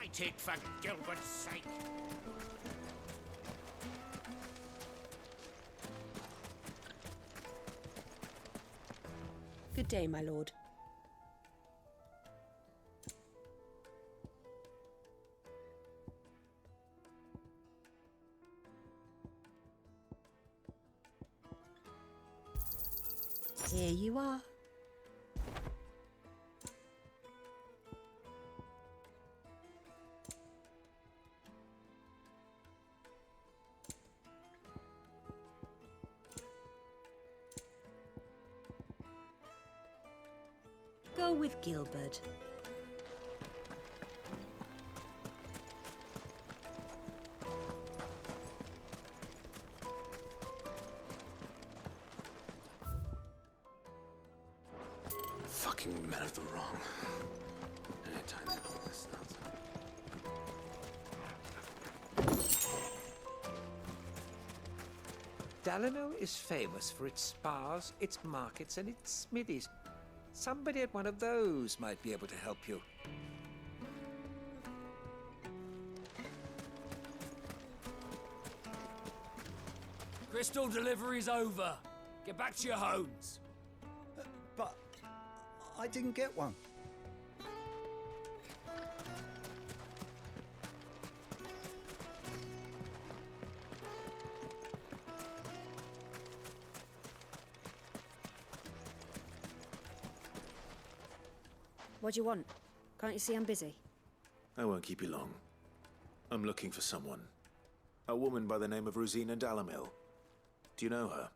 Fight it, for Gilbert's sake! Good day, my lord. Here you are. Go with Gilbert. Fucking men of the wrong. Anytime they pull this nonsense. Dalimil is famous for its spas, its markets, and its smithies. Somebody at one of those might be able to help you. Crystal delivery's over. Get back to your homes. But I didn't get one. What do you want? Can't you see I'm busy? I won't keep you long. I'm looking for someone. A woman by the name of Rosina Dalimil. Do you know her?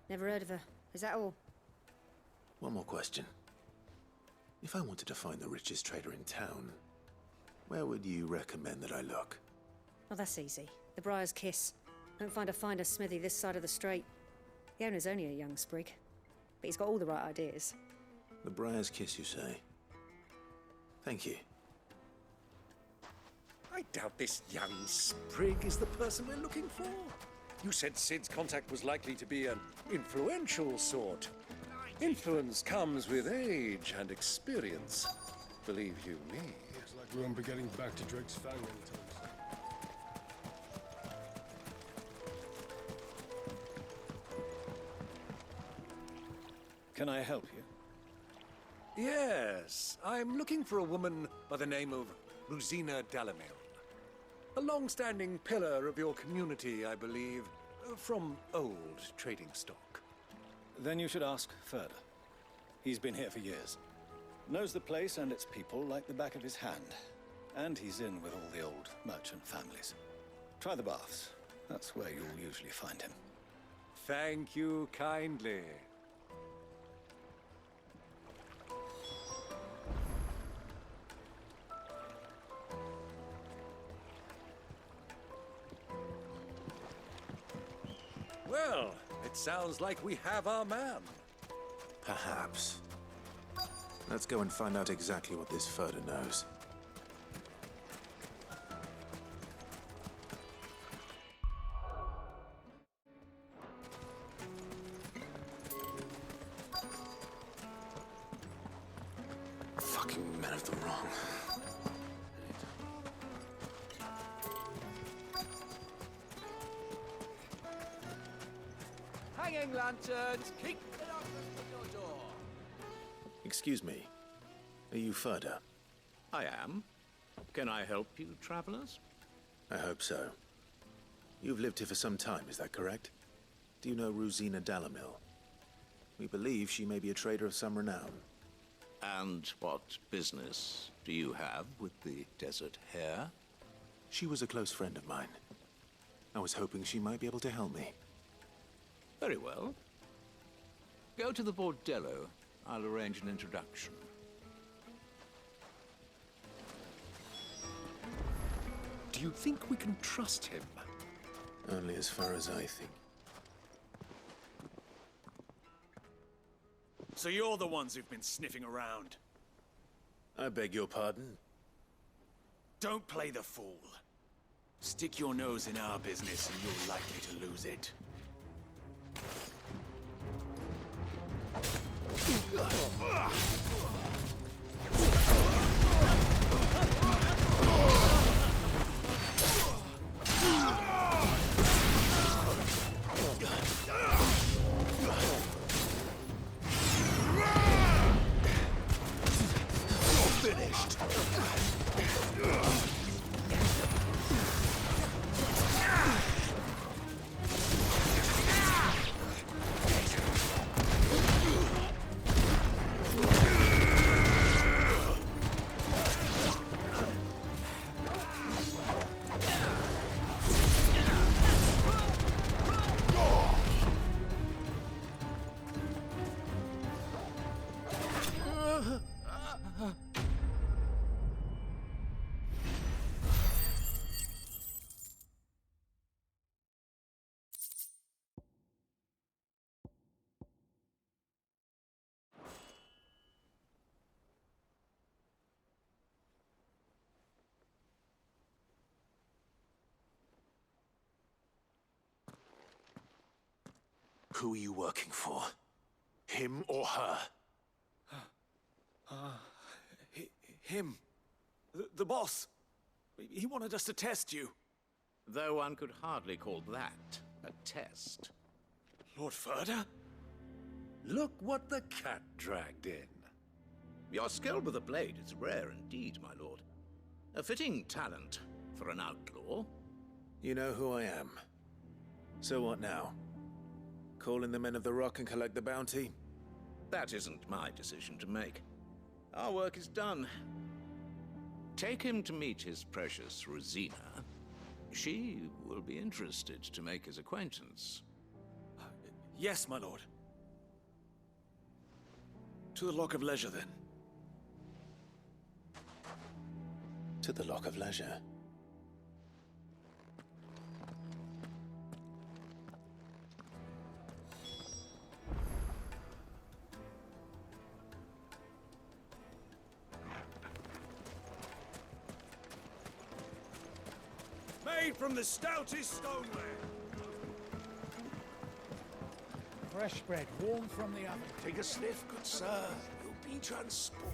Never heard of her. Is that all? One more question. If I wanted to find the richest trader in town, where would you recommend that I look? Well, that's easy. The Briar's Kiss. Don't find a finer smithy this side of the strait. The owner's only a young sprig, but he's got all the right ideas. The Briar's Kiss, you say? Thank you. I doubt this young sprig is the person we're looking for. You said Sid's contact was likely to be an influential sort. Influence comes with age and experience. Believe you me. Looks like we won't be getting back to Drake's Fang anytime soon. Can I help you? Yes, I'm looking for a woman by the name of Rosina Dalimil. A long-standing pillar of your community, I believe, from old trading stock. Then you should ask Further. He's been here for years. Knows the place and its people like the back of his hand. And he's in with all the old merchant families. Try the baths. That's where you'll usually find him. Thank you kindly. Well, it sounds like we have our man. Perhaps. Let's go and find out exactly what this Further knows. Fucking men of the wrong. Hanging lanterns, keep it up at your door. Excuse me. Are you Further? I am. Can I help you, travelers? I hope so. You've lived here for some time, is that correct? Do you know Rosina Dalimil? We believe she may be a trader of some renown. And what business do you have with the desert hare? She was a close friend of mine. I was hoping she might be able to help me. Very well. Go to the bordello. I'll arrange an introduction. Do you think we can trust him? Only as far as I think. So you're the ones who've been sniffing around. I beg your pardon? Don't play the fool. Stick your nose in our business and you're likely to lose it. Who are you working for? Him or her? Him. The boss. He wanted us to test you. Though one could hardly call that a test. Lord Ferda? Look what the cat dragged in. Your skill with the blade is rare indeed, my lord. A fitting talent for an outlaw. You know who I am. So what now? Call in the Men of the Rock and collect the bounty? That isn't my decision to make. Our work is done. Take him to meet his precious Rosina. She will be interested to make his acquaintance. Yes, my lord. To the Lock of Leisure, then. To the Lock of Leisure. Made from the stoutest stoneware. Fresh bread, warm from the oven. Take a sniff, good sir. You'll be transported.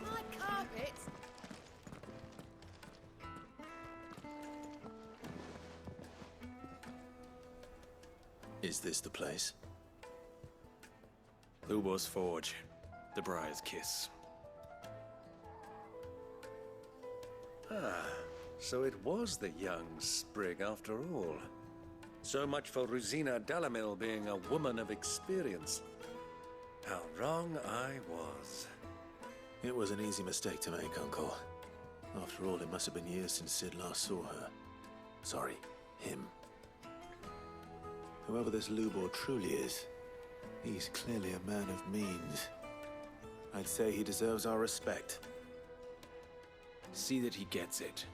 My carpet! Is this the place? Lubo's Forge. The Briar's Kiss. Ah, so it was the young sprig after all. So much for Rosina Dalamil being a woman of experience. How wrong I was. It was an easy mistake to make, Uncle. After all, it must have been years since Sid last saw her. Sorry, him. Whoever this Lubor truly is, he's clearly a man of means. I'd say he deserves our respect. See that he gets it.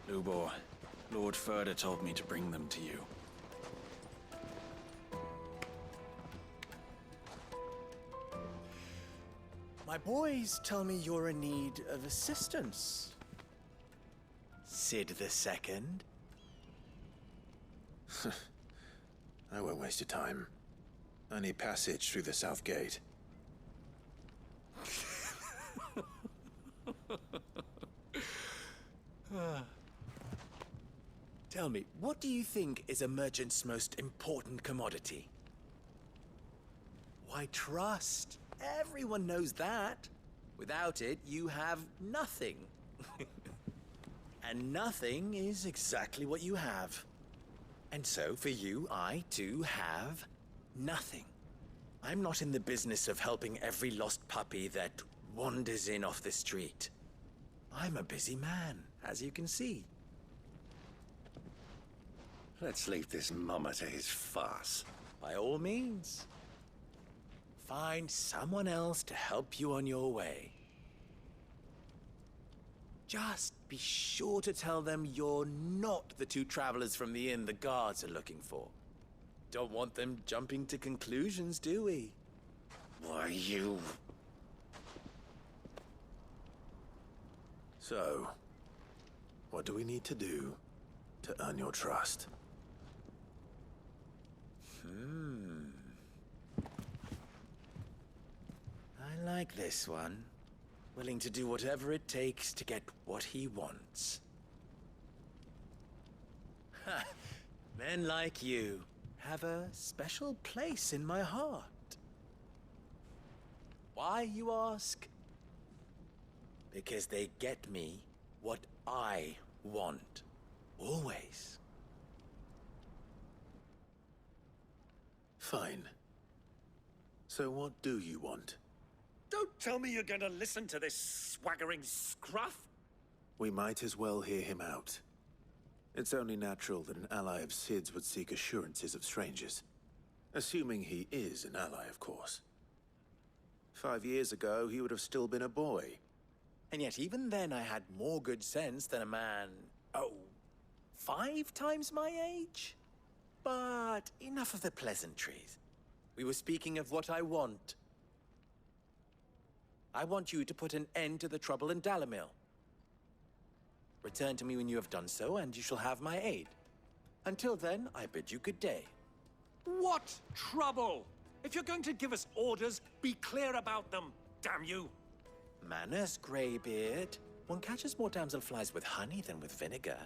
Lubor, Lord Ferda told me to bring them to you. My boys tell me you're in need of assistance. Sid the Second? I won't waste your time. I need passage through the south gate. Tell me, what do you think is a merchant's most important commodity? Why, trust. Everyone knows that. Without it, you have nothing. And nothing is exactly what you have. And so, for you, I, too, have nothing. I'm not in the business of helping every lost puppy that wanders in off the street. I'm a busy man, as you can see. Let's leave this mummer to his farce. By all means. Find someone else to help you on your way. Just be sure to tell them you're not the two travelers from the inn the guards are looking for. Don't want them jumping to conclusions, do we? Why, you... So, what do we need to do to earn your trust? I like this one. Willing to do whatever it takes to get what he wants. Ha! Men like you have a special place in my heart. Why, you ask? Because they get me what I want. Always. Fine. So what do you want? Don't tell me you're going to listen to this swaggering scruff! We might as well hear him out. It's only natural that an ally of Sid's would seek assurances of strangers. Assuming he is an ally, of course. 5 years ago, he would have still been a boy. And yet even then I had more good sense than a man, 5 times my age? But enough of the pleasantries. We were speaking of what I want. I want you to put an end to the trouble in Dalamil. Return to me when you have done so, and you shall have my aid. Until then, I bid you good day. What trouble? If you're going to give us orders, be clear about them, damn you! Manners, Greybeard. One catches more damselflies with honey than with vinegar.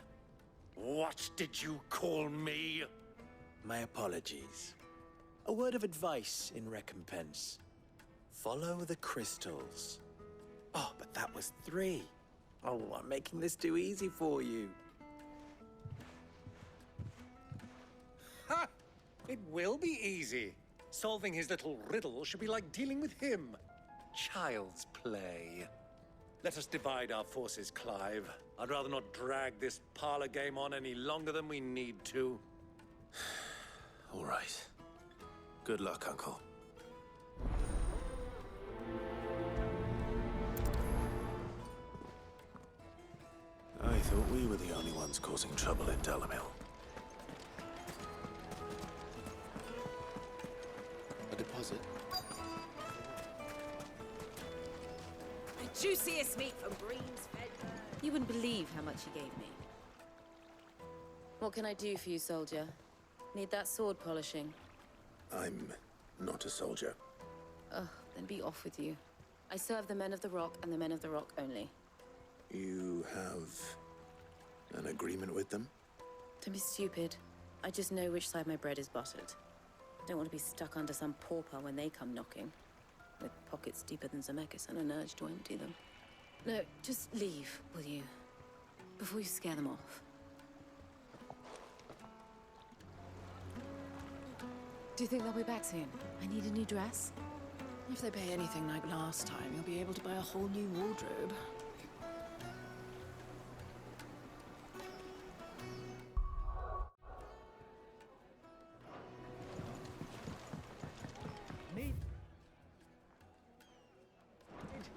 What did you call me? My apologies. A word of advice in recompense. Follow the crystals. Oh, but that was 3. Oh, I'm making this too easy for you. Ha! It will be easy. Solving his little riddle should be like dealing with him. Child's play. Let us divide our forces, Clive. I'd rather not drag this parlor game on any longer than we need to. All right. Good luck, Uncle. I thought we were the only ones causing trouble in Dalamil. A deposit? The juiciest meat from Green's Fed. You wouldn't believe how much he gave me. What can I do for you, soldier? Need that sword polishing? I'm not a soldier. Ugh, then be off with you. I serve the men of the Rock and the men of the Rock only. You have an agreement with them? Don't be stupid. I just know which side my bread is buttered. I don't want to be stuck under some pauper when they come knocking. With pockets deeper than Zemeckis and an urge to empty them. No, just leave, will you? Before you scare them off. Do you think they'll be back soon? I need a new dress. If they pay anything like last time, you'll be able to buy a whole new wardrobe. Need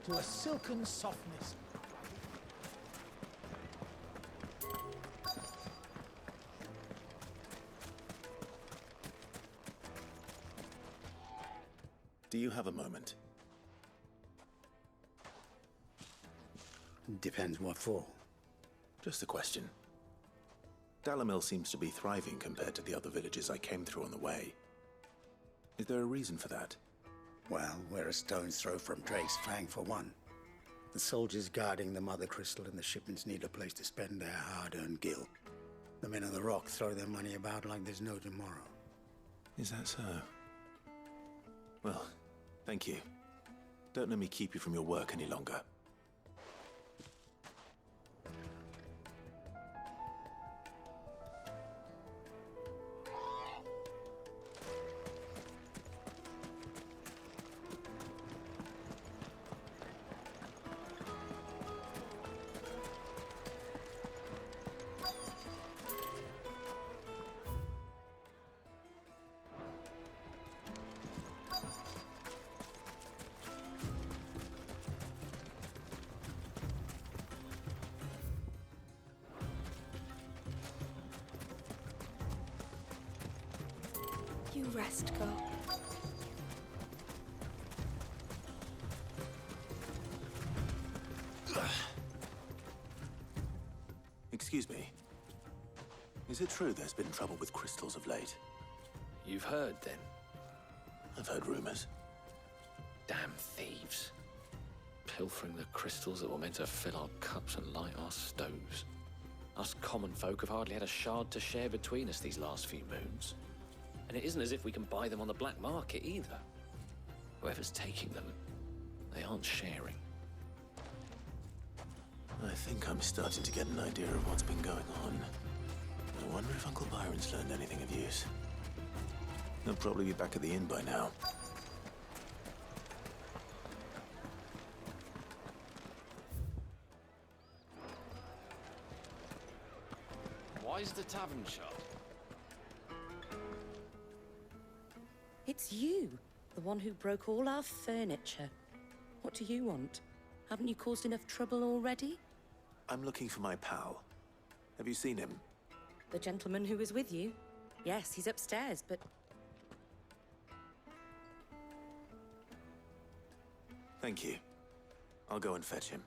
to a silken softness. Do you have a moment? Depends what for. Just a question. Dalamil seems to be thriving compared to the other villages I came through on the way. Is there a reason for that? Well, we're a stone's throw from Drake's Fang for one. The soldiers guarding the Mother Crystal and the shipments need a place to spend their hard-earned gil. The men of the Rock throw their money about like there's no tomorrow. Is that so? Well, thank you. Don't let me keep you from your work any longer. You rest, girl. Excuse me. Is it true there's been trouble with crystals of late? You've heard, then? I've heard rumors. Damn thieves. Pilfering the crystals that were meant to fill our cups and light our stoves. Us common folk have hardly had a shard to share between us these last few moons. And it isn't as if we can buy them on the black market either. Whoever's taking them, they aren't sharing. I think I'm starting to get an idea of what's been going on. I wonder if Uncle Byron's learned anything of use. He'll probably be back at the inn by now. Why's the tavern shut? It's you, the one who broke all our furniture. What do you want? Haven't you caused enough trouble already? I'm looking for my pal. Have you seen him? The gentleman who was with you? Yes, he's upstairs, but... Thank you. I'll go and fetch him.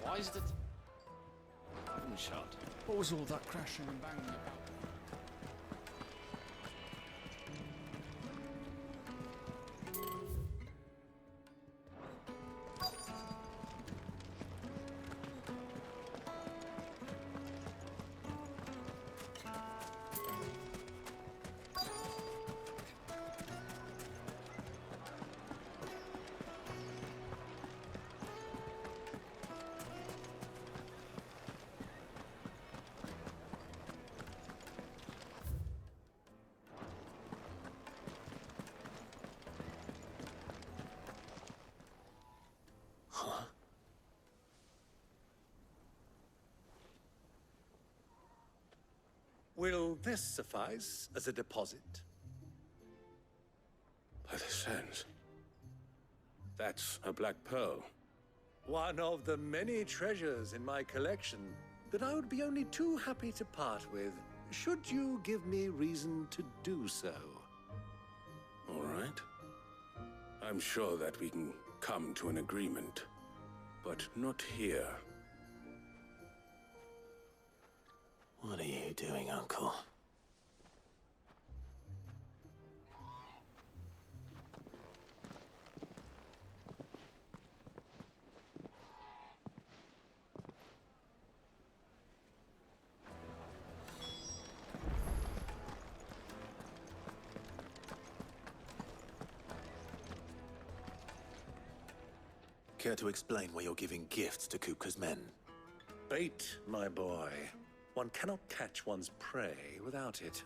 Why is it open shut? What was all that crashing and banging about? Will this suffice as a deposit? By the sands. That's a black pearl. One of the many treasures in my collection that I would be only too happy to part with, should you give me reason to do so. All right. I'm sure that we can come to an agreement, but not here. What are you doing, Uncle? Care to explain why you're giving gifts to Kupka's men? Bait, my boy. One cannot catch one's prey without it.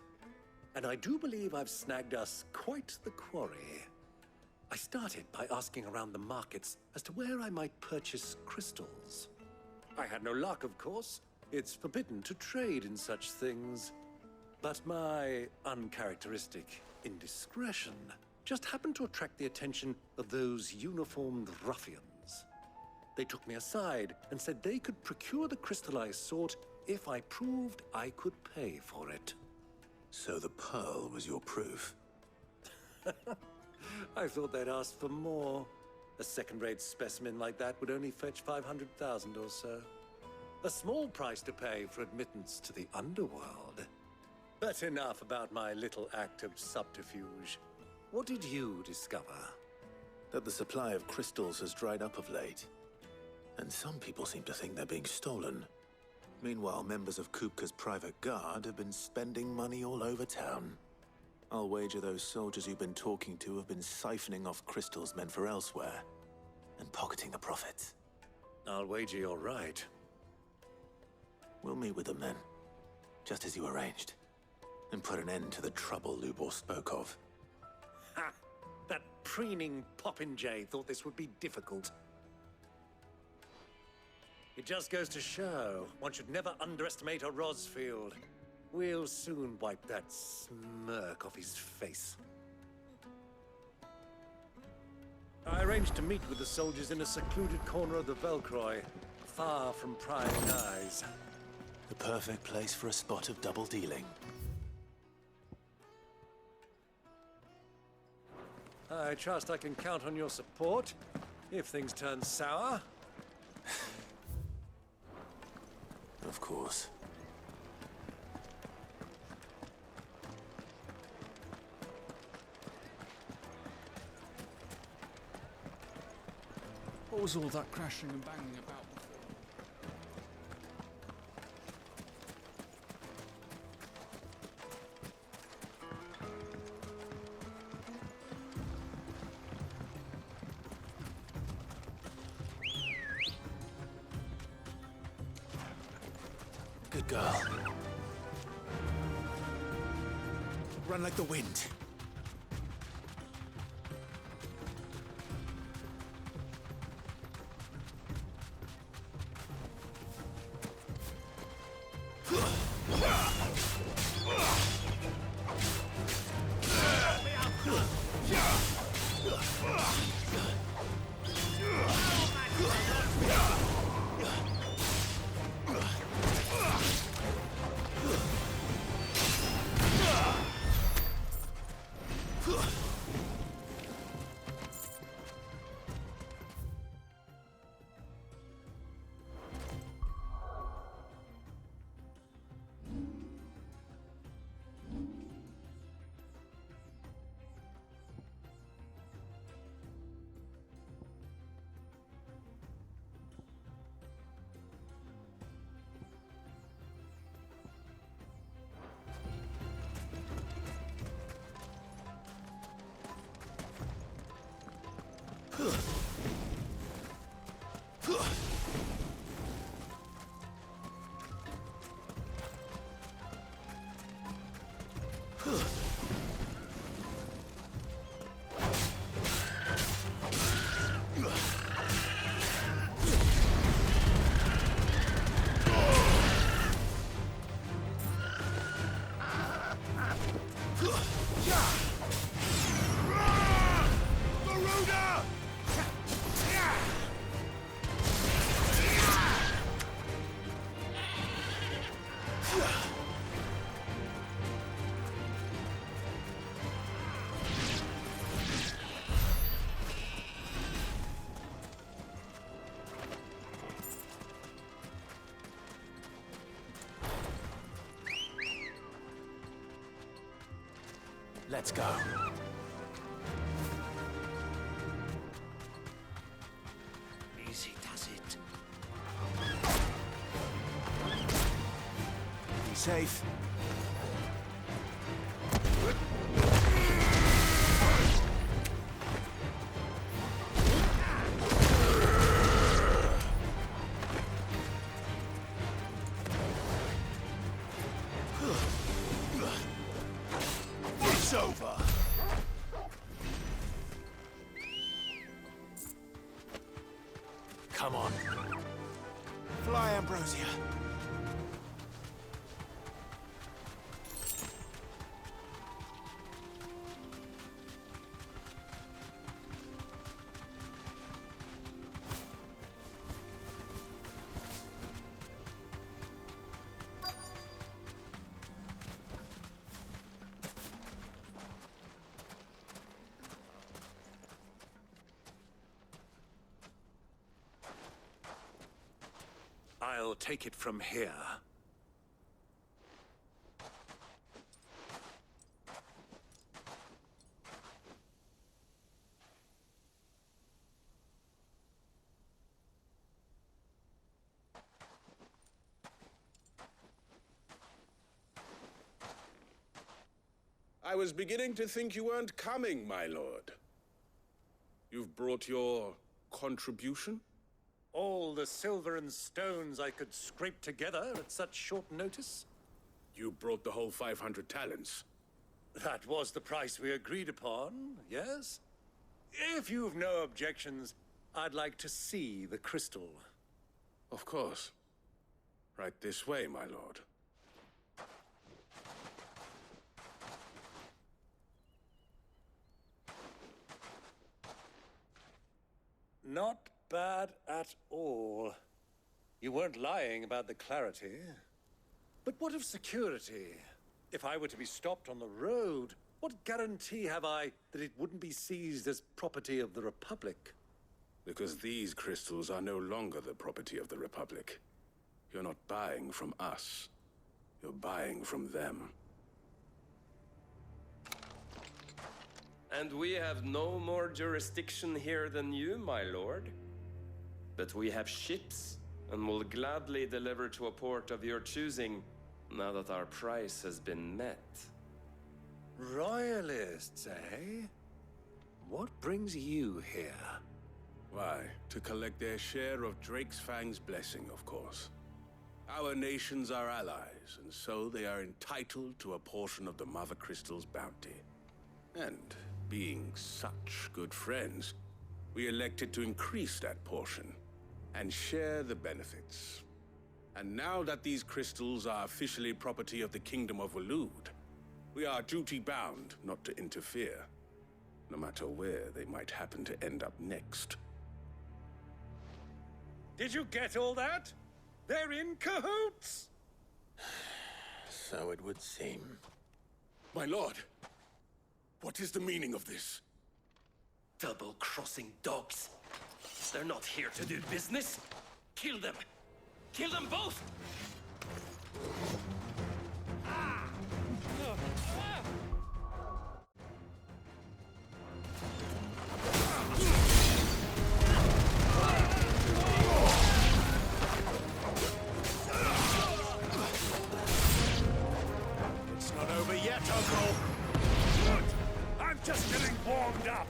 And I do believe I've snagged us quite the quarry. I started by asking around the markets as to where I might purchase crystals. I had no luck, of course. It's forbidden to trade in such things. But my uncharacteristic indiscretion just happened to attract the attention of those uniformed ruffians. They took me aside and said they could procure the crystallized sort if I proved I could pay for it. So the pearl was your proof? I thought they'd asked for more. A second-rate specimen like that would only fetch 500,000 or so. A small price to pay for admittance to the underworld. But enough about my little act of subterfuge. What did you discover? That the supply of crystals has dried up of late. And some people seem to think they're being stolen. Meanwhile, members of Kupka's private guard have been spending money all over town. I'll wager those soldiers you've been talking to have been siphoning off crystals meant for elsewhere, and pocketing the profits. I'll wager you're right. We'll meet with them then, just as you arranged, and put an end to the trouble Lubor spoke of. Ha! That preening popinjay thought this would be difficult. It just goes to show, one should never underestimate a Rosfield. We'll soon wipe that smirk off his face. I arranged to meet with the soldiers in a secluded corner of the Velcroy, far from prying eyes. The perfect place for a spot of double dealing. I trust I can count on your support, if things turn sour. Of course. What was all that crashing and banging about before? Good girl. Run like the wind. Let's go. Easy does it. Be safe. It's over. Come on. Fly, Ambrosia. I'll take it from here. I was beginning to think you weren't coming, my lord. You've brought your contribution? All the silver and stones I could scrape together at such short notice? You brought the whole 500 talents. That was the price we agreed upon, yes? If you've no objections, I'd like to see the crystal. Of course. Right this way, my lord. Not bad at all. You weren't lying about the clarity. But what of security? If I were to be stopped on the road, what guarantee have I that it wouldn't be seized as property of the Republic? Because these crystals are no longer the property of the Republic. You're not buying from us. You're buying from them. And we have no more jurisdiction here than you, my lord. But we have ships, and will gladly deliver to a port of your choosing, now that our price has been met. Royalists, eh? What brings you here? Why, to collect their share of Drake's Fang's blessing, of course. Our nations are allies, and so they are entitled to a portion of the Mother Crystal's bounty. And being such good friends, we elected to increase that portion and share the benefits. And now that these crystals are officially property of the Kingdom of Waloed, we are duty-bound not to interfere, no matter where they might happen to end up next. Did you get all that? They're in cahoots! So it would seem. My lord, what is the meaning of this? Double-crossing dogs. They're not here to do business. Kill them! Kill them both! It's not over yet, Uncle! Good! I'm just getting warmed up!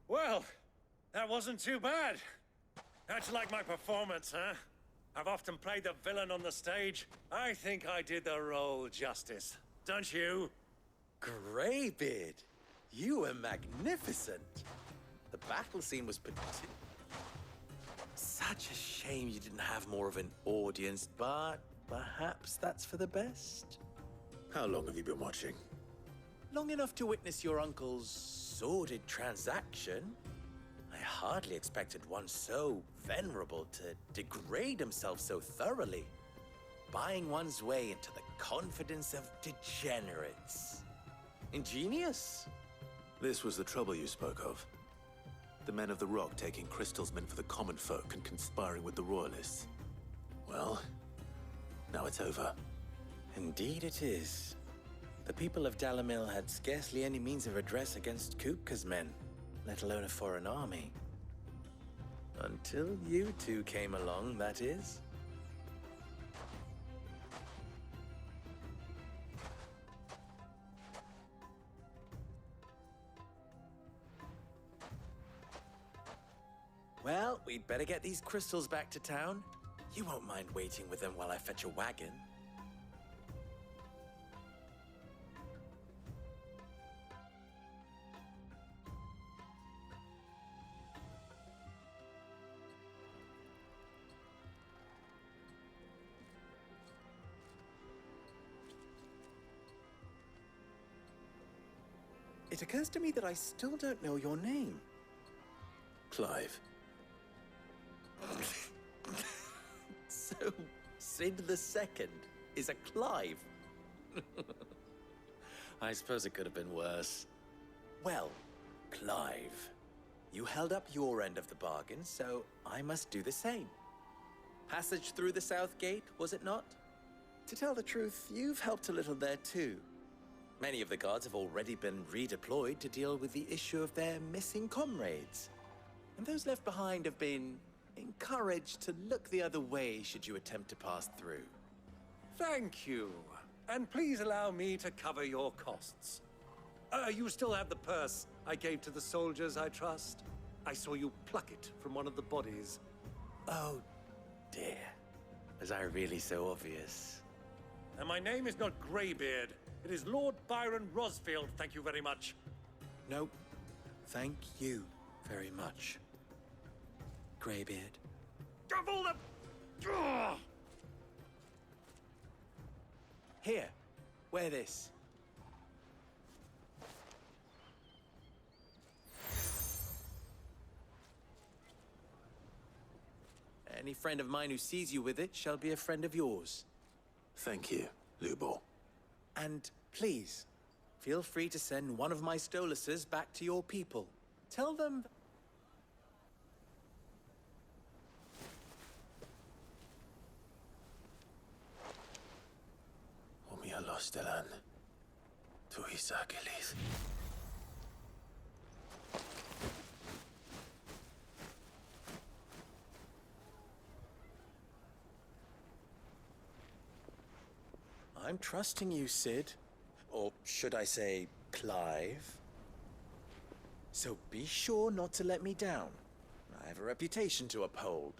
Well, that wasn't too bad. How'd you like my performance, huh? I've often played the villain on the stage. I think I did the role justice. Don't you? Greybeard, you were magnificent. The battle scene was such a shame you didn't have more of an audience, but perhaps that's for the best. How long have you been watching? Long enough to witness your uncle's sordid transaction. I hardly expected one so venerable to degrade himself so thoroughly, buying one's way into the confidence of degenerates. Ingenious. This was the trouble you spoke of. The men of the Rock taking crystals meant for the common folk and conspiring with the Royalists. Well, now it's over. Indeed it is. The people of Dalamil had scarcely any means of redress against Kupka's men, let alone a foreign army. Until you two came along, that is. Well, we'd better get these crystals back to town. You won't mind waiting with them while I fetch a wagon. It occurs to me that I still don't know your name. Clive. So, Sid the Second is a Clive? I suppose it could have been worse. Well, Clive, you held up your end of the bargain, so I must do the same. Passage through the South Gate, was it not? To tell the truth, you've helped a little there too. Many of the guards have already been redeployed to deal with the issue of their missing comrades. And those left behind have been encouraged to look the other way should you attempt to pass through. Thank you. And please allow me to cover your costs. You still have the purse I gave to the soldiers, I trust? I saw you pluck it from one of the bodies. Oh, dear. Was I really so obvious? And my name is not Greybeard. It is Lord Byron Rosfield, thank you very much. No, thank you very much, Greybeard. Of all the... Ugh! Here, wear this. Any friend of mine who sees you with it shall be a friend of yours. Thank you, Lubor. And please, feel free to send one of my Stoluses back to your people. Tell them... Omia Lostelan. Tuisakelis. I'm trusting you, Sid. Or should I say, Clive? So be sure not to let me down. I have a reputation to uphold.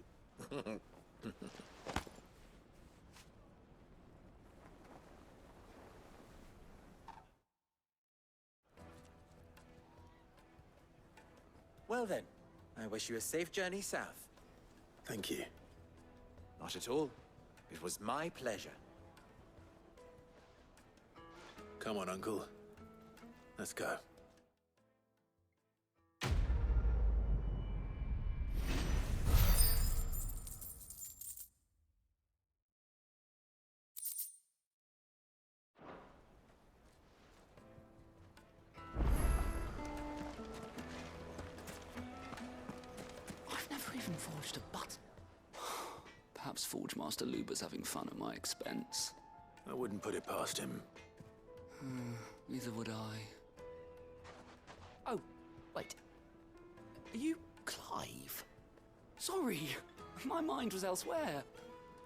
Well then, I wish you a safe journey south. Thank you. Not at all. It was my pleasure. Come on, Uncle. Let's go. I've never even forged a button. Perhaps Forge Master Luber's having fun at my expense. I wouldn't put it past him. Neither would I. Oh, wait. Are you Clive? Sorry, my mind was elsewhere.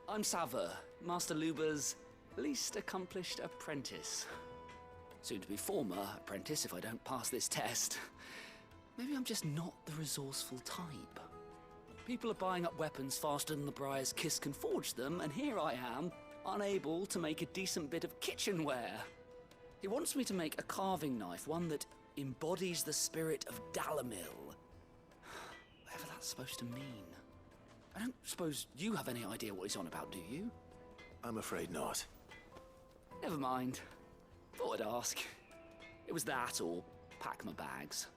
I'm Sava, Master Luber's least accomplished apprentice. Soon to be former apprentice if I don't pass this test. Maybe I'm just not the resourceful type. People are buying up weapons faster than the Briar's Kiss can forge them, and here I am, unable to make a decent bit of kitchenware. He wants me to make a carving knife, one that embodies the spirit of Dalamil. Whatever that's supposed to mean. I don't suppose you have any idea what he's on about, do you? I'm afraid not. Never mind. Thought I'd ask. It was that or pack my bags.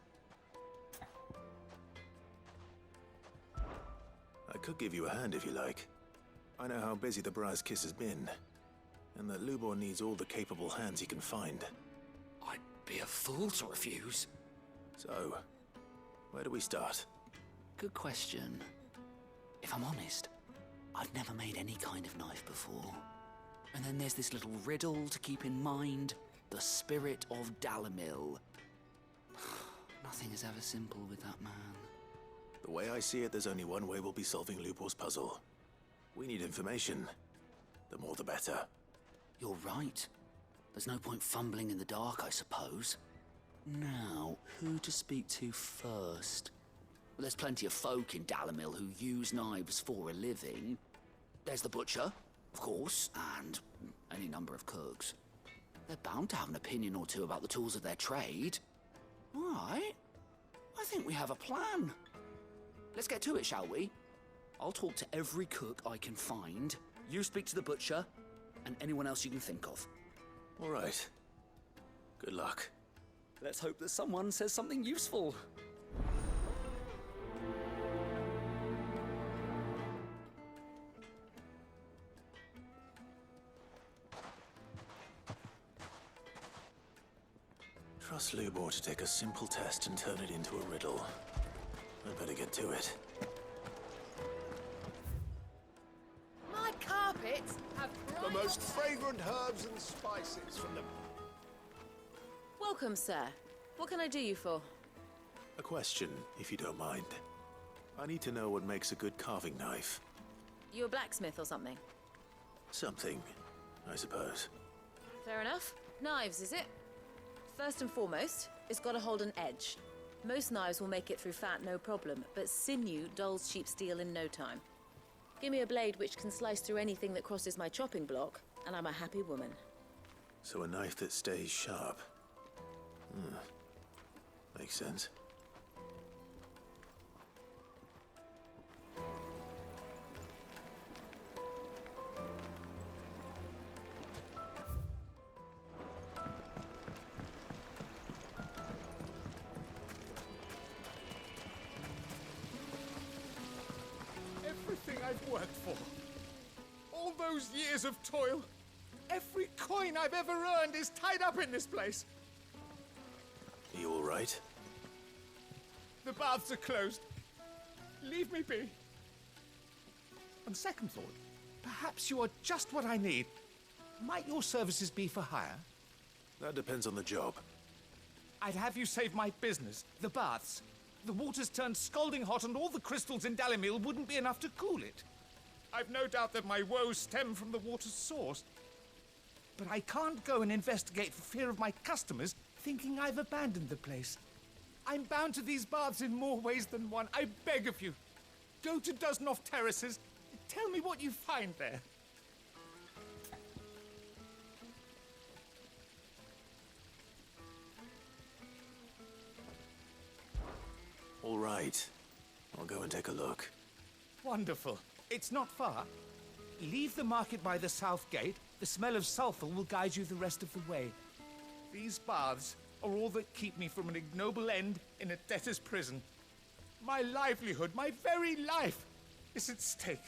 I could give you a hand if you like. I know how busy the Briar's Kiss has been, and that Lubor needs all the capable hands he can find. I'd be a fool to refuse. So, where do we start? Good question. If I'm honest, I've never made any kind of knife before. And then there's this little riddle to keep in mind. The spirit of Dalamil. Nothing is ever simple with that man. The way I see it, there's only one way we'll be solving Lubor's puzzle. We need information. The more the better. You're right. There's no point fumbling in the dark, I suppose. Now, who to speak to first? Well, there's plenty of folk in Dalamil who use knives for a living. There's the butcher, of course, and any number of cooks. They're bound to have an opinion or two about the tools of their trade. All right. I think we have a plan. Let's get to it, shall we? I'll talk to every cook I can find. You speak to the butcher, and anyone else you can think of. All right. Good luck. Let's hope that someone says something useful. Trust Lubor to take a simple test and turn it into a riddle. I'd better get to it. My carpets have The most fragrant herbs and spices from the... Welcome, sir. What can I do you for? A question, if you don't mind. I need to know what makes a good carving knife. You a blacksmith or something? Something, I suppose. Fair enough. Knives, is it? First and foremost, it's got to hold an edge. Most knives will make it through fat no problem, but sinew dulls cheap steel in no time. Give me a blade which can slice through anything that crosses my chopping block, and I'm a happy woman. So a knife that stays sharp. Makes sense. Everything I've worked for. All those years of toil. Every coin I've ever earned is tied up in this place. You all right? The baths are closed. Leave me be. On second thought, perhaps you are just what I need. Might your services be for hire? That depends on the job. I'd have you save my business, the baths. The water's turned scalding hot and all the crystals in Dalimil wouldn't be enough to cool it. I've no doubt that my woes stem from the water's source. But I can't go and investigate for fear of my customers thinking I've abandoned the place. I'm bound to these baths in more ways than one. I beg of you. Go to Dusnoff Terraces. Tell me what you find there. All right. I'll go and take a look. Wonderful. It's not far. Leave the market by the south gate. The smell of sulfur will guide you the rest of the way. These baths are all that keep me from an ignoble end in a debtor's prison. My livelihood, my very life, is at stake.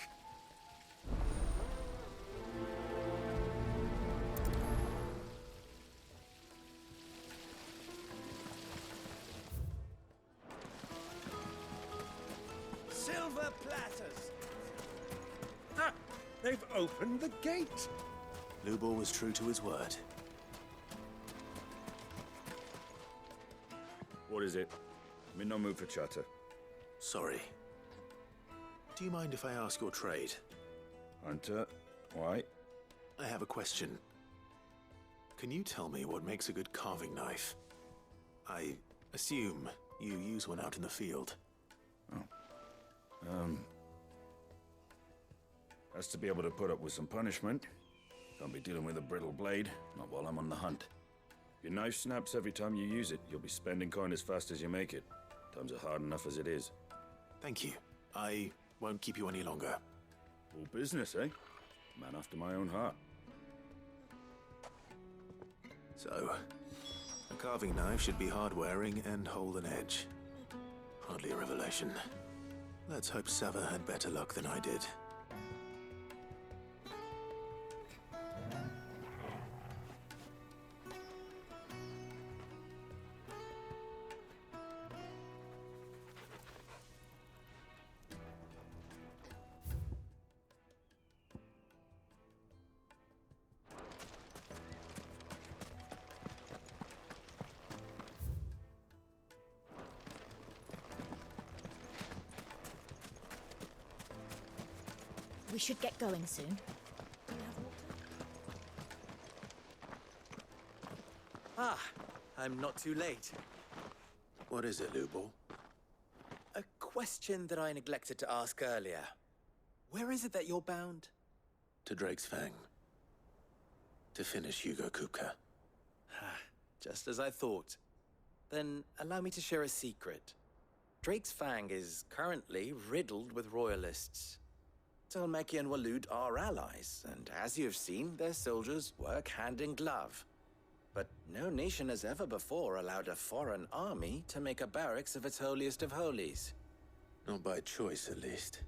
Silver platters! Ah! They've opened the gate! Lubor was true to his word. What is it? I'm in no mood for chatter. Sorry. Do you mind if I ask your trade? Hunter, why? I have a question. Can you tell me what makes a good carving knife? I assume you use one out in the field. Has to be able to put up with some punishment. Can't be dealing with a brittle blade, not while I'm on the hunt. If your knife snaps every time you use it, you'll be spending coin as fast as you make it. Times are hard enough as it is. Thank you. I won't keep you any longer. All business, eh? Man after my own heart. So, a carving knife should be hard-wearing and hold an edge. Hardly a revelation. Let's hope Sava had better luck than I did. We should get going soon. Ah, I'm not too late. What is it, Lubor? A question that I neglected to ask earlier. Where is it that you're bound? To Drake's Fang. To finish Hugo Kupka. Just as I thought. Then allow me to share a secret. Drake's Fang is currently riddled with royalists. Talmeki and Walud are allies, and as you've seen, their soldiers work hand in glove. But no nation has ever before allowed a foreign army to make a barracks of its holiest of holies. Not by choice, at least.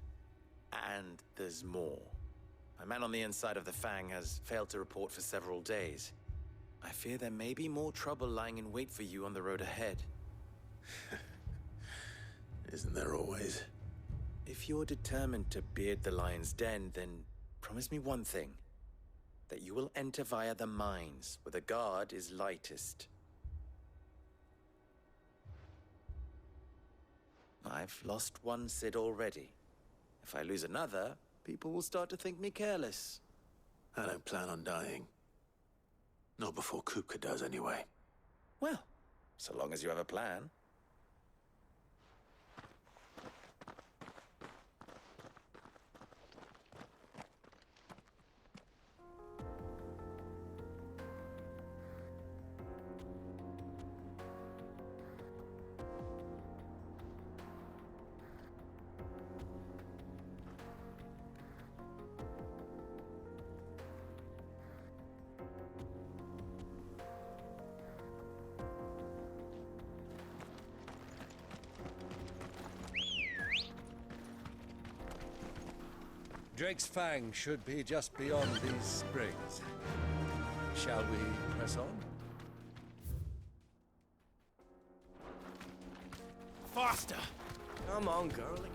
And there's more. A man on the inside of the Fang has failed to report for several days. I fear there may be more trouble lying in wait for you on the road ahead. Isn't there always? If you're determined to beard the lion's den, then promise me one thing. That you will enter via the mines, where the guard is lightest. I've lost one Cid already. If I lose another, people will start to think me careless. I don't plan on dying. Not before Kupka does, anyway. Well, so long as you have a plan. Drake's Fang should be just beyond these springs. Shall we press on? Faster! Come on, girl, again.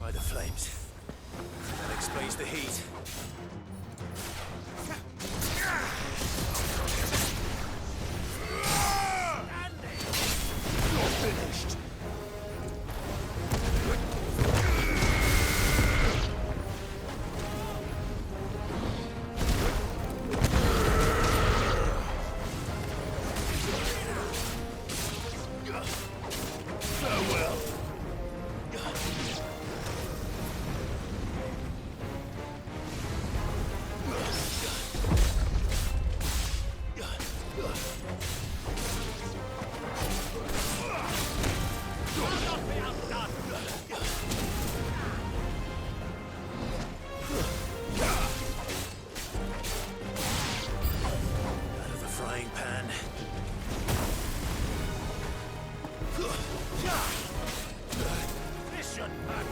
By the flames. That explains the heat. You're finished! Farewell! Out of the frying pan. This shouldn't hurt.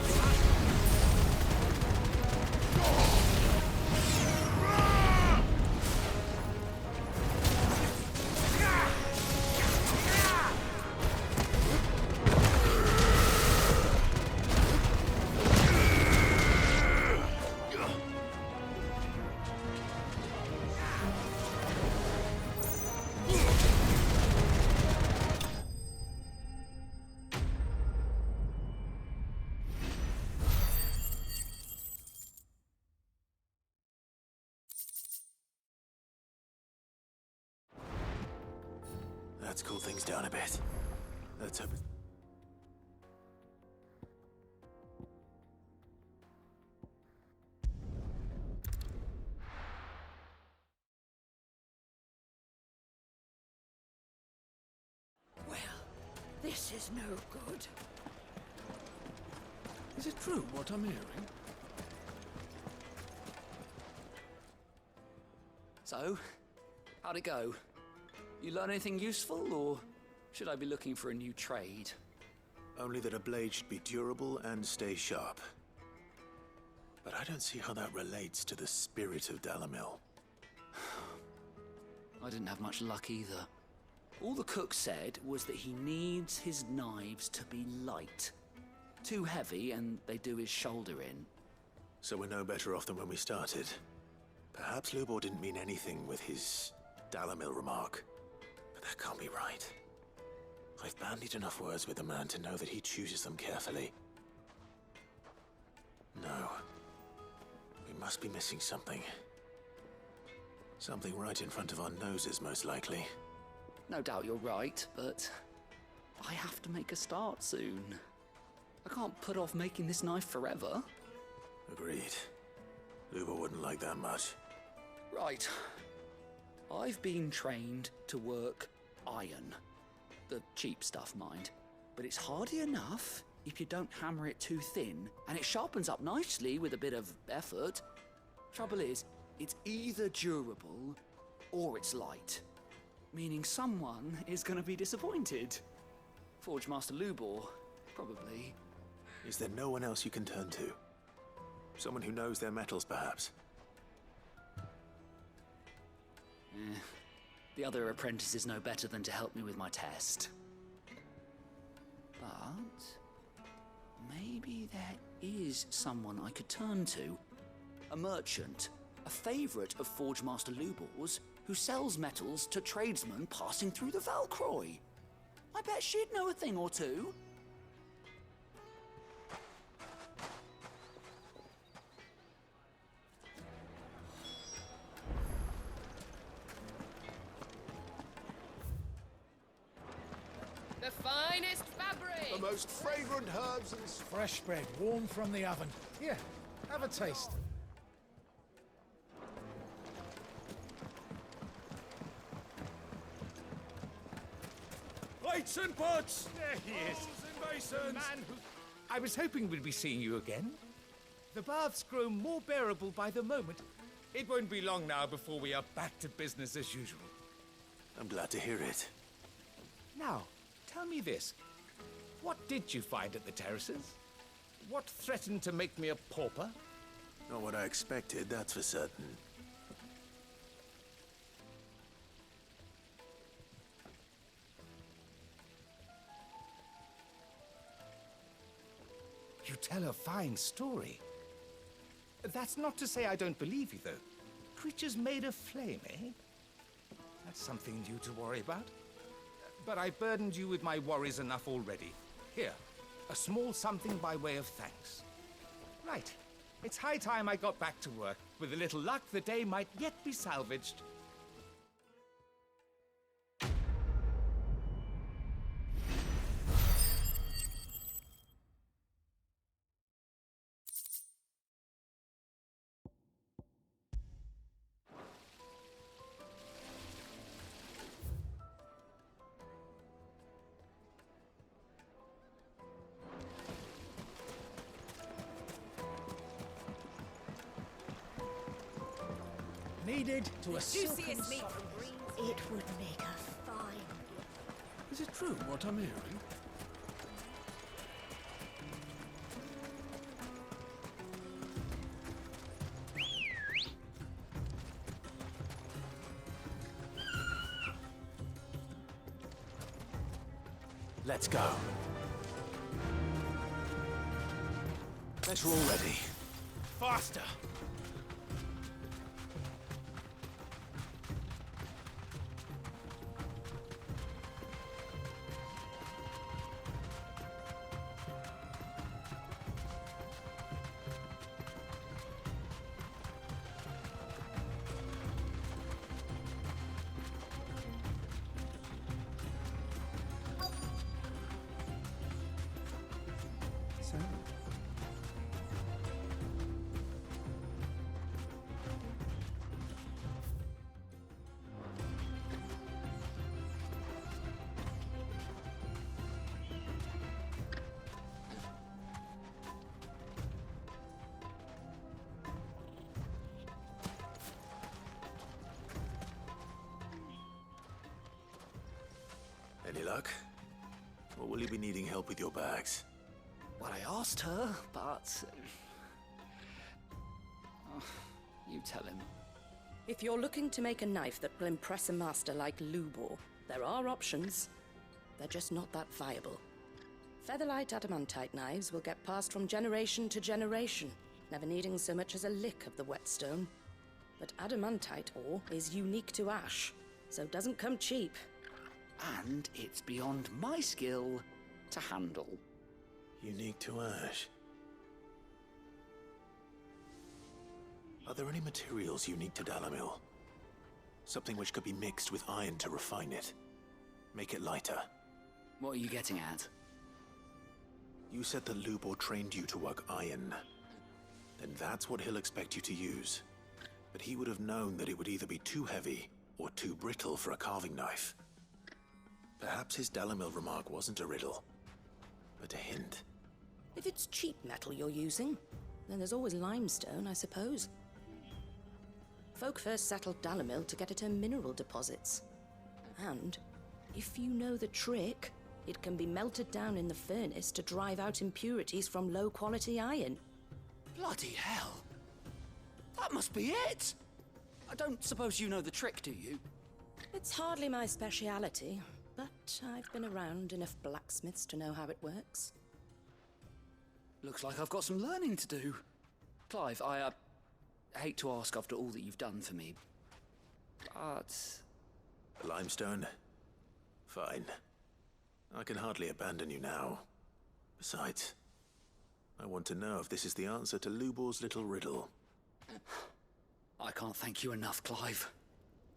Let's cool things down a bit. Let's hope it... Well, this is no good. Is it true what I'm hearing? So, how'd it go? You learn anything useful, or should I be looking for a new trade? Only that a blade should be durable and stay sharp. But I don't see how that relates to the spirit of Dalamil. I didn't have much luck either. All the cook said was that he needs his knives to be light. Too heavy and they do his shoulder in. So we're no better off than when we started. Perhaps Lubor didn't mean anything with his Dalamil remark. But that can't be right. I've bandied enough words with the man to know that he chooses them carefully. No. We must be missing something. Something right in front of our noses, most likely. No doubt you're right, but I have to make a start soon. I can't put off making this knife forever. Agreed. Lubor wouldn't like that much. Right. I've been trained to work iron. The cheap stuff, mind. But it's hardy enough if you don't hammer it too thin, and it sharpens up nicely with a bit of effort. Trouble is, it's either durable or it's light. Meaning someone is going to be disappointed. Forge Master Lubor, probably. Is there no one else you can turn to? Someone who knows their metals, perhaps? The other apprentices know better than to help me with my test. But maybe there is someone I could turn to. A merchant, a favourite of Forge Master Lubor's, who sells metals to tradesmen passing through the Valcroy. I bet she'd know a thing or two. The finest fabric! The most fragrant herbs and fresh bread, warm from the oven. Here, have a taste. Plates and pots! There he is. Bowls and basins! The man who... I was hoping we'd be seeing you again. The baths grow more bearable by the moment. It won't be long now before we are back to business as usual. I'm glad to hear it. Now, tell me this. What did you find at the terraces? What threatened to make me a pauper? Not what I expected, that's for certain. You tell a fine story. That's not to say I don't believe you, though. Creatures made of flame, eh? That's something new to worry about. But I burdened you with my worries enough already. Here, a small something by way of thanks. Right. It's high time I got back to work. With a little luck, the day might yet be salvaged. Needed to a silken meat. It would make a fine. Is it true what I'm hearing? Let's go. Let's roll ready. Faster! Any luck? Or will you be needing help with your bags? Well, I asked her, but... you tell him. If you're looking to make a knife that will impress a master like Lubor, there are options. They're just not that viable. Featherlight adamantite knives will get passed from generation to generation, never needing so much as a lick of the whetstone. But adamantite ore is unique to ash, so it doesn't come cheap. And it's beyond my skill to handle. Unique to ash. Are there any materials unique to Dalamil? Something which could be mixed with iron to refine it. Make it lighter. What are you getting at? You said that Lubor trained you to work iron. Then that's what he'll expect you to use. But he would have known that it would either be too heavy or too brittle for a carving knife. Perhaps his Dalamil remark wasn't a riddle, but a hint. If it's cheap metal you're using, then there's always limestone, I suppose. Folk first settled Dalamil to get at her mineral deposits. And, if you know the trick, it can be melted down in the furnace to drive out impurities from low-quality iron. Bloody hell! That must be it! I don't suppose you know the trick, do you? It's hardly my speciality, but I've been around enough blacksmiths to know how it works. Looks like I've got some learning to do. Clive, I hate to ask after all that you've done for me, but... Limestone? Fine. I can hardly abandon you now. Besides, I want to know if this is the answer to Lubor's little riddle. I can't thank you enough, Clive.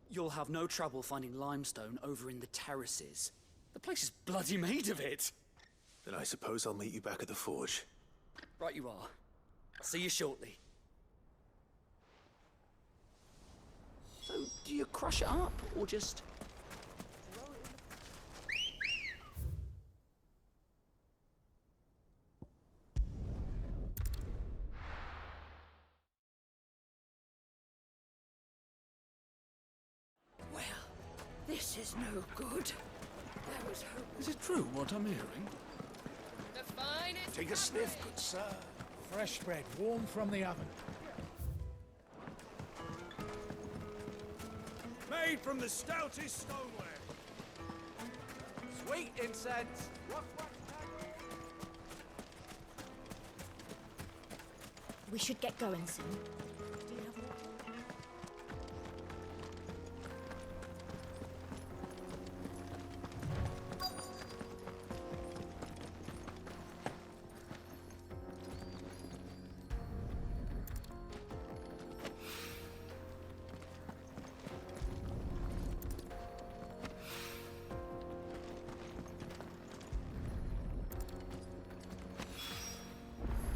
You'll have no trouble finding limestone over in the terraces. The place is bloody made of it. Then I suppose I'll meet you back at the forge. Right you are. See you shortly. So, do you crush it up, or just... Well, this is no good. There was hope. Is it true what I'm hearing? The finest. Take a sniff, good sir. Fresh bread, warm from the oven. Made from the stoutest stoneware. Sweet incense! We should get going soon. Do you have water?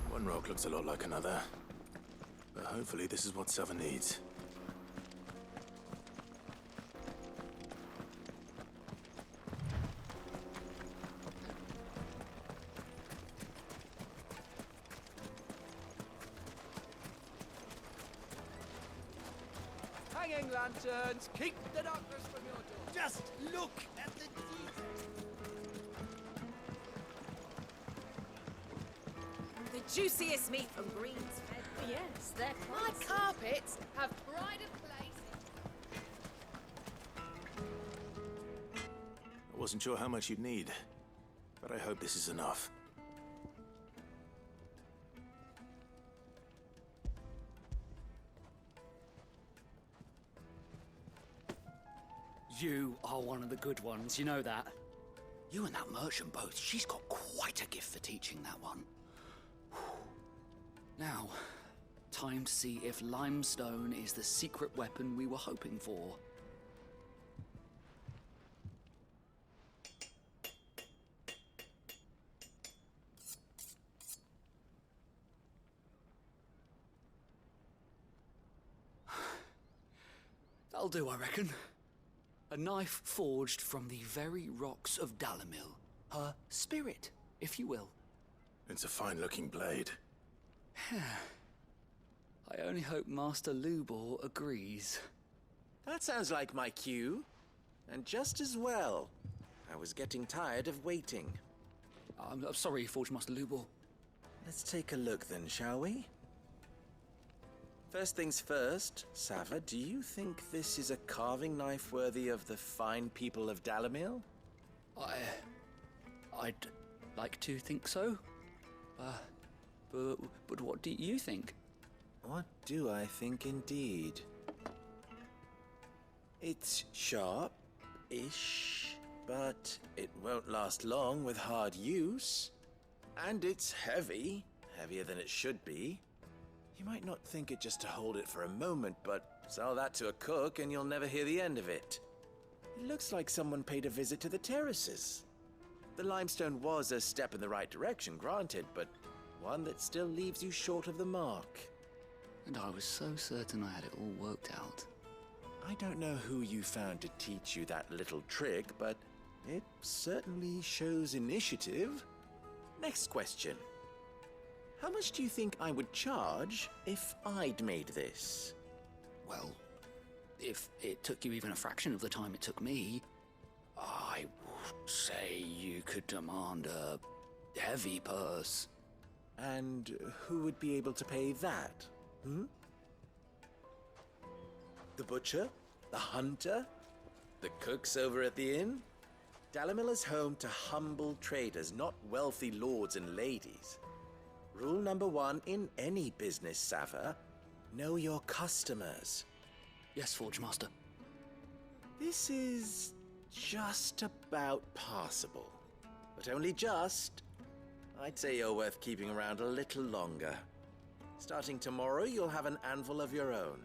One rock looks a lot like another. But hopefully this is what Sava needs. Hanging lanterns, keep the darkness from your door. Just look at the details. The juiciest meat from Green's Head. Yes, my carpets have pride of place. I wasn't sure how much you'd need, but I hope this is enough. You are one of the good ones, you know that. You and that merchant both, she's got quite a gift for teaching, that one. Now, time to see if limestone is the secret weapon we were hoping for. That'll do, I reckon. A knife forged from the very rocks of Dalamil. Her spirit, if you will. It's a fine-looking blade. I only hope Master Lubor agrees. That sounds like my cue. And just as well. I was getting tired of waiting. I'm sorry, Forge Master Lubor. Let's take a look then, shall we? First things first, Sava, do you think this is a carving knife worthy of the fine people of Dalamil? I'd like to think so. But what do you think? What do I think indeed? It's sharp-ish, but it won't last long with hard use. And it's heavy, heavier than it should be. You might not think it just to hold it for a moment, but sell that to a cook and you'll never hear the end of it. It looks like someone paid a visit to the terraces. The limestone was a step in the right direction, granted, but one that still leaves you short of the mark. And I was so certain I had it all worked out. I don't know who you found to teach you that little trick, but It certainly shows initiative. Next question. How much do you think I would charge if I'd made this? Well, if it took you even a fraction of the time it took me, I would say you could demand a heavy purse. And who would be able to pay that? The butcher? The hunter? The cooks over at the inn? Dalimil is home to humble traders, not wealthy lords and ladies. Rule number 1 in any business, Sava: know your customers. Yes, Forge Master. This is just about passable. But only just. I'd say you're worth keeping around a little longer. Starting tomorrow, you'll have an anvil of your own.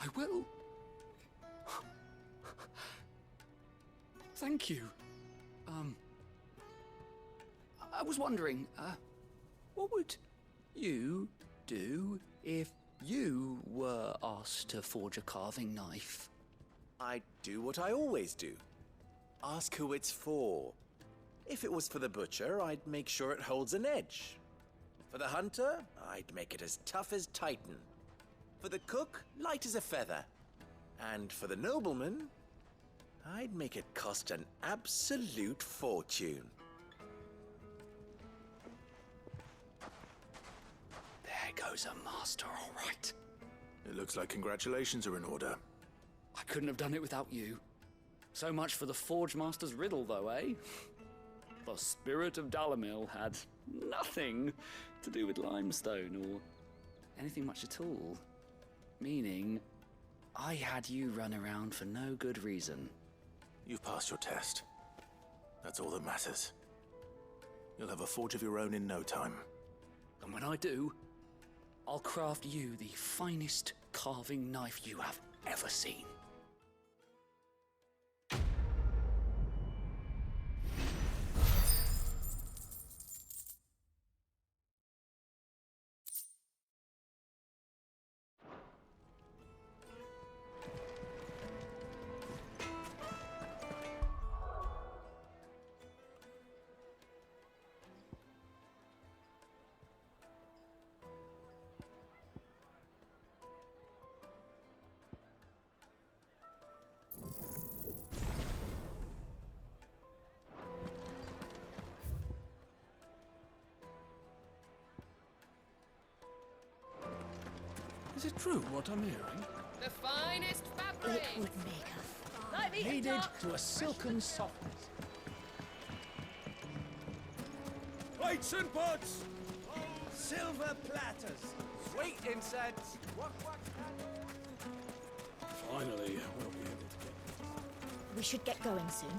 I will. Thank you. I was wondering, what would you do if you were asked to forge a carving knife? I'd do what I always do. Ask who it's for. If it was for the butcher, I'd make sure it holds an edge. For the hunter, I'd make it as tough as Titan. For the cook, light as a feather. And for the nobleman, I'd make it cost an absolute fortune. There goes a master, all right. It looks like congratulations are in order. I couldn't have done it without you. So much for the Forge Master's riddle, though, eh? The spirit of Dalimil had nothing to do with limestone or anything much at all. Meaning, I had you run around for no good reason. You've passed your test. That's all that matters. You'll have a forge of your own in no time. And when I do, I'll craft you the finest carving knife you have ever seen. Is it true what I'm hearing? The finest fabric! It would make a Like me Kneaded dark to a silken softness. Plates and pots! Silver platters. Sweet incense! Finally, we'll be able to get... We should get going soon.